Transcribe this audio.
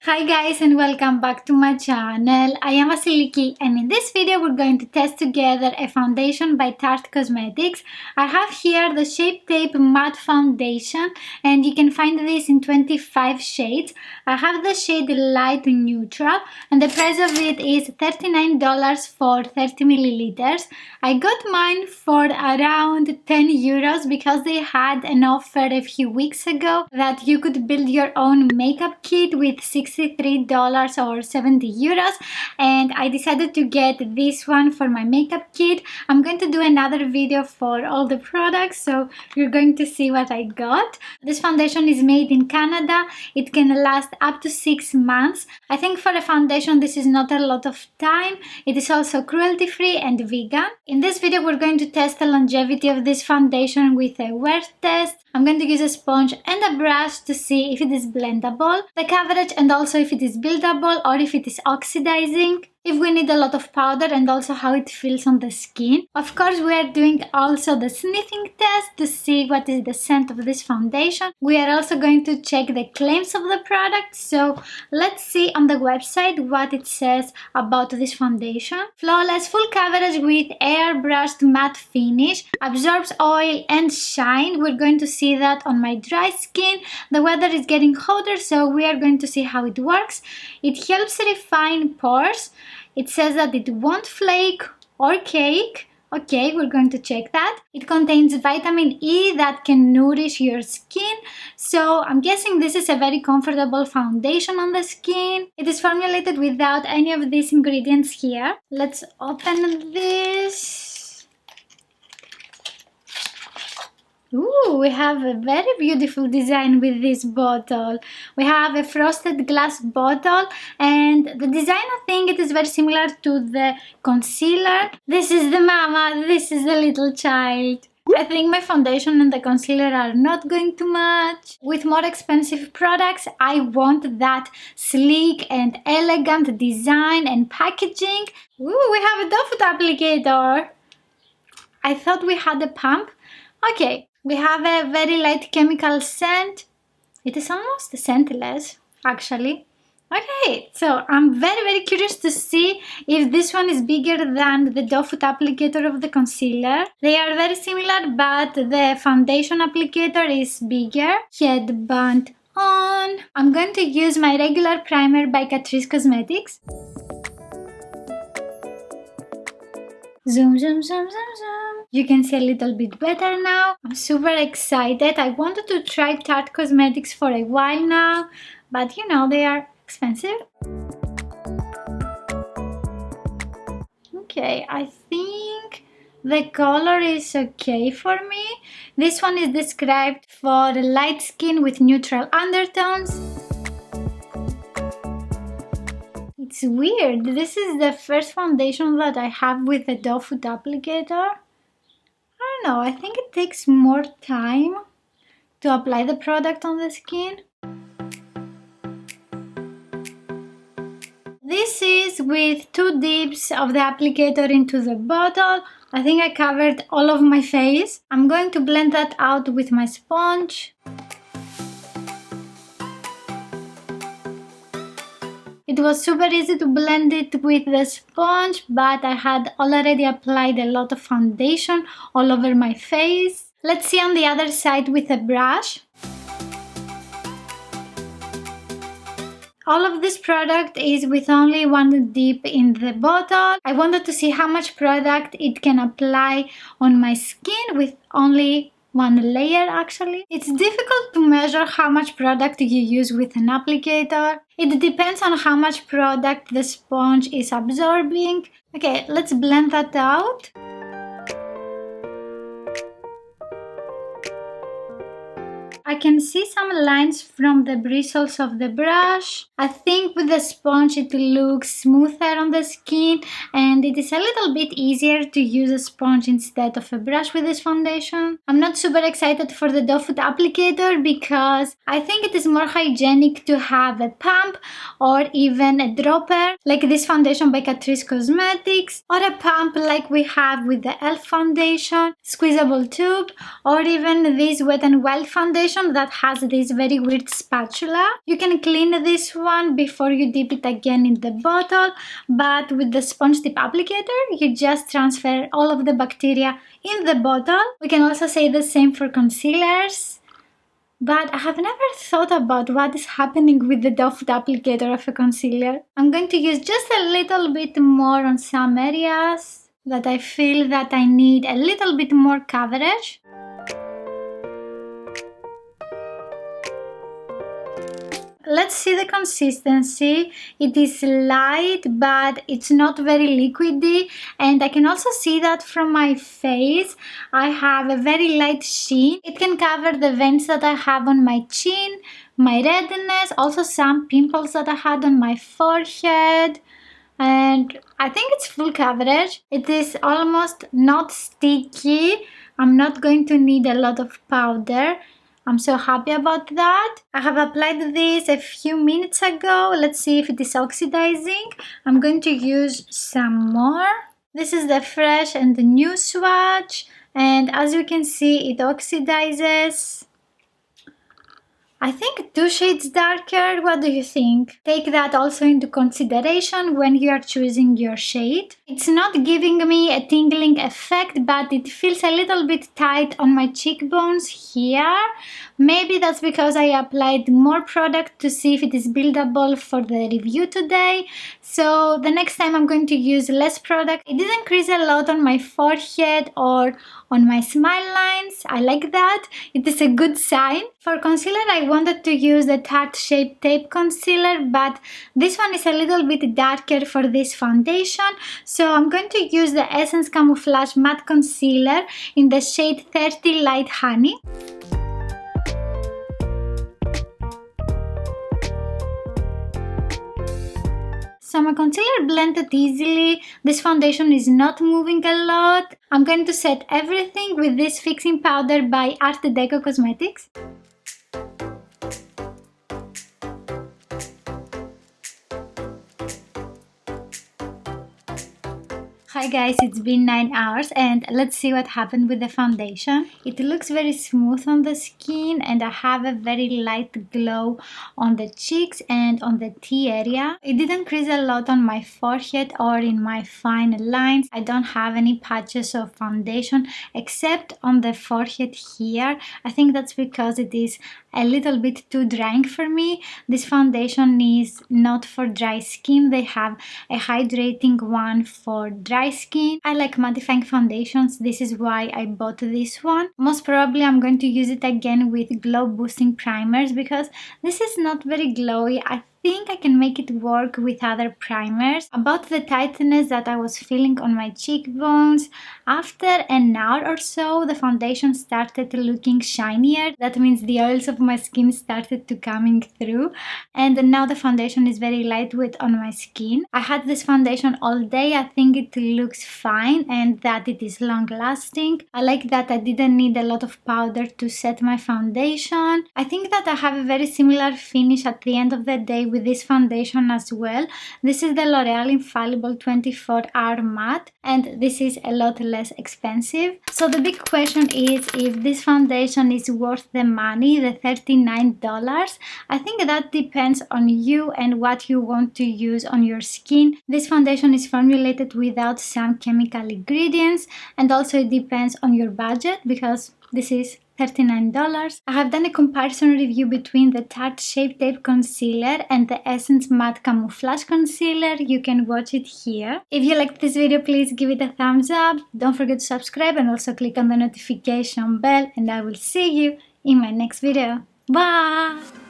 Hi guys and welcome back to my channel. I am Vasilikis and in this video we're going to test together a foundation by Tarte Cosmetics. I have here the Shape Tape Matte Foundation and you can find this in 25 shades. I have the shade Light Neutral and the price of it is $39 for 30 milliliters. I got mine for around 10 euros because they had an offer a few weeks ago that you could build your own makeup kit with $63 or 70 euros, and I decided to get this one for my makeup kit. I'm going to do another video for all the products, so you're going to see what I got. This foundation is made in Canada. It can last up to 6 months. I think for a foundation this is not a lot of time. It is also cruelty free and vegan. In this video we're going to test the longevity of this foundation with a wear test. I'm going to use a sponge and a brush to see if it is blendable, the coverage, and also if it is buildable or if it is oxidizing, if we need a lot of powder, and also how it feels on the skin. Of course, we are doing also the sniffing test to see what is the scent of this foundation. We are also going to check the claims of the product, so let's see on the website what it says about this foundation. Flawless, full coverage with airbrushed matte finish, absorbs oil and shine. We're going to see that on my dry skin. The weather is getting hotter, so we are going to see how it works. It helps refine pores. It says that it won't flake or cake. Okay, we're going to check that. It contains vitamin E that can nourish your skin. So I'm guessing this is a very comfortable foundation on the skin. It is formulated without any of these ingredients here. Let's open this. Ooh, we have a very beautiful design with this bottle. We have a frosted glass bottle, and the design, I think it is very similar to the concealer. This is the mama, this is the little child. I think my foundation and the concealer are not going to match. With more expensive products, I want that sleek and elegant design and packaging. Ooh, we have a doe foot applicator. I thought we had a pump. Okay. We have a very light chemical scent. It is almost scentless, actually. Okay, so I'm very curious to see if this one is bigger than the doe foot applicator of the concealer. They are very similar, but the foundation applicator is bigger. Headband on. I'm going to use my regular primer by Catrice Cosmetics. Zoom, zoom, zoom, zoom, zoom. You can see a little bit better now. I'm super excited. I wanted to try Tarte Cosmetics for a while now, but you know, they are expensive. Okay, I think the color is okay for me. This one is described for light skin with neutral undertones. It's weird. This is the first foundation that I have with the doe foot applicator. I don't know, I think it takes more time to apply the product on the skin. This is with 2 dips of the applicator into the bottle. I think I covered all of my face. I'm going to blend that out with my sponge. It was super easy to blend it with the sponge, but I had already applied a lot of foundation all over my face. Let's see on the other side with a brush. All of this product is with only 1 dip in the bottle. I wanted to see how much product it can apply on my skin with only 1 layer actually. It's difficult to measure how much product you use with an applicator. It depends on how much product the sponge is absorbing. Okay, let's blend that out. I can see some lines from the bristles of the brush. I think with the sponge it looks smoother on the skin, and it is a little bit easier to use a sponge instead of a brush with this foundation. I'm not super excited for the doe foot applicator because I think it is more hygienic to have a pump or even a dropper like this foundation by Catrice Cosmetics, or a pump like we have with the e.l.f. foundation, squeezable tube, or even this Wet n Wild foundation foundation that has this very weird spatula. You can clean this one before you dip it again in the bottle, but with the sponge tip applicator, you just transfer all of the bacteria in the bottle. We can also say the same for concealers. But I have never thought about what is happening with the doe-foot applicator of a concealer. I'm going to use just a little bit more on some areas that I feel that I need a little bit more coverage. Let's see the consistency. It is light, but it's not very liquidy, and I can also see that from my face. I have a very light sheen. It can cover the veins that I have on my chin, my redness, also some pimples that I had on my forehead, and I think it's full coverage. It is almost not sticky. I'm not going to need a lot of powder. I'm so happy about that. I have applied this a few minutes ago. Let's see if it is oxidizing. I'm going to use some more. This is the fresh and the new swatch, and as you can see, it oxidizes. I think 2 shades darker. What do you think? Take that also into consideration when you are choosing your shade. It's not giving me a tingling effect, but it feels a little bit tight on my cheekbones here. Maybe that's because I applied more product to see if it is buildable for the review today. So the next time I'm going to use less product. It didn't crease a lot on my forehead or on my smile lines. I like that. It is a good sign. For concealer, I wanted to use the Tarte Shape Tape Concealer, but this one is a little bit darker for this foundation. So I'm going to use the Essence Camouflage Matte Concealer in the shade 30 Light Honey. So my concealer blended easily. This foundation is not moving a lot. I'm going to set everything with this fixing powder by Deco Cosmetics. Hi guys, it's been 9 hours and let's see what happened with the foundation. It looks very smooth on the skin and I have a very light glow on the cheeks and on the T area. It didn't crease a lot on my forehead or in my fine lines. I don't have any patches of foundation except on the forehead here. I think that's because it is a little bit too drying for me. This foundation is not for dry skin. They have a hydrating one for dry skin. I like mattifying foundations. This is why I bought this one. Most probably I'm going to use it again with glow boosting primers because this is not very glowy. I think I can make it work with other primers. About the tightness that I was feeling on my cheekbones, after an hour or so the foundation started looking shinier. That means the oils of my skin started to coming through, and now the foundation is very lightweight on my skin. I had this foundation all day. I think it looks fine and that it is long lasting. I like that I didn't need a lot of powder to set my foundation. I think that I have a very similar finish at the end of the day with this foundation as well. This is the Loreal Infallible 24-hour matte and this is a lot less expensive. So the big question is if this foundation is worth the money, the $39. I think that depends on you and what you want to use on your skin. This foundation is formulated without some chemical ingredients, and also it depends on your budget because this is $39. I have done a comparison review between the Tarte Shape Tape Concealer and the Essence Matte Camouflage Concealer. You can watch it here. If you liked this video, please give it a thumbs up. Don't forget to subscribe and also click on the notification bell, and I will see you in my next video. Bye!